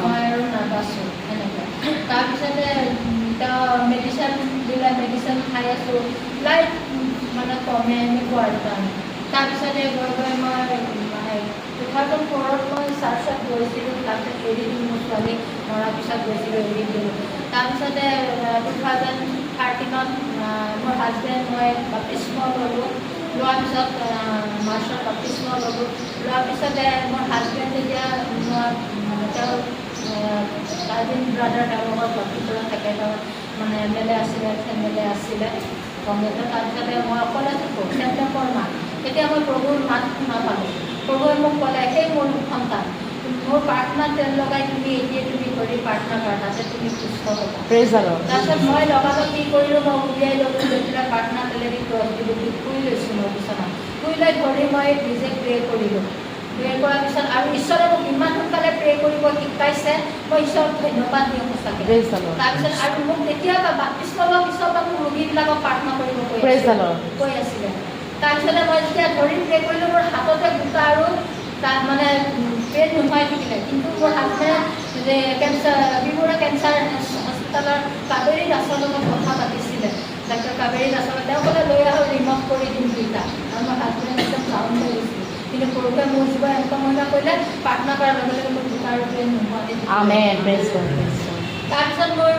মই আৰু নাবাচোঁ এনেকৈ। তাৰপিছতে মেডিচিন দিলে, মেডিচিন খাই আছোঁ, লাইট মানে কমে এনেকুৱা আৰু কাৰণে। তাৰপিছতে গৈ গৈ মই 2004 মই চাৰ্চত গৈছিলোঁ, তাৰপিছত এৰি দিলোঁ, মোৰ ছোৱালী মৰাৰ পিছত গৈছিলোঁ, এৰি দিলোঁ। তাৰপিছতে 2013ত মোৰ হাজবেণ্ড মই বাপ্তিস্ম ল'লোঁ। লোৱাৰ পিছত মাৰ্চত বাপ্তিস্ম ল'লোঁ। লোৱাৰ পিছতে মোৰ হাজবেণ্ড যেতিয়া তেওঁ কাজিন ব্ৰাদাৰ তেওঁলোকৰ বাপ্তিপুৰত থাকে, তেওঁ মানে MLA আছিলে, MLA আছিলে কংগ্ৰেছৰ। তাৰপিছতে মই অকলে থাকোঁ ছেপ্টেম্বৰ মাহ। তেতিয়া মই প্ৰভুৰ মাত শুনা পালোঁ। প্ৰভুৱে মোক ক'লে, সেই মোৰ সন্তান, মোৰ প্ৰাৰ্থনাত তেল লগাই তুমি এতিয়া তুমি কৰি প্ৰাৰ্থনা কৰা, তাতে তুমি সুস্থ হ'বা। তাৰপিছত মই লগালগ কি কৰিলোঁ, মই উলিয়াই ল'লোঁ, লৈ পেলাই প্ৰাৰ্থনা তেলেদি ক্ৰছ দিলোঁ, শুই লৈছোঁ মই বিচনাত। শুই লৈ ধৰি মই নিজে প্ৰে কৰিলোঁ। প্ৰে কৰাৰ পিছত আৰু ঈশ্বৰে মোক ইমান সোনকালে প্ৰে কৰিব শিকাইছে, মই ঈশ্বৰক ধন্যবাদ দিওঁ সঁচাকৈ। তাৰপিছত আৰু মোক তেতিয়া বাপ্তিস্ম লোৱাৰ পিছত মোক ৰোগীবিলাকক প্ৰাৰ্থনা কৰিব কৈ আছিলে। তাৰপিছতে মই যেতিয়া ধৰি প্ৰে কৰিলোঁ, মোৰ হাততে গোটা আৰু তাত মানে পেইন নোহোৱাই থাকিলে। কিন্তু মোৰ হাজবেণ্ডে যে বিবুৰা কেঞ্চাৰ হস্পিটেলৰ কাবেৰী দাসৰ লগত কথা পাতিছিলে, ডাক্তৰ কাবেৰী দাসৰ। তেওঁ ক'লে লৈ আহোঁ, ৰিমভ কৰি দিম দুইটা। আৰু মোৰ হাজবেণ্ড একদম ডাউন হৈ গৈছিল। কিন্তু সৰুকৈ মোৰ জীৱন এনেকুৱা মহিলা কৰিলে, প্ৰাৰ্থনা কৰাৰ লগে লগে মোৰ গোটা আৰু পেইন নোহোৱা। তাৰপিছত মোৰ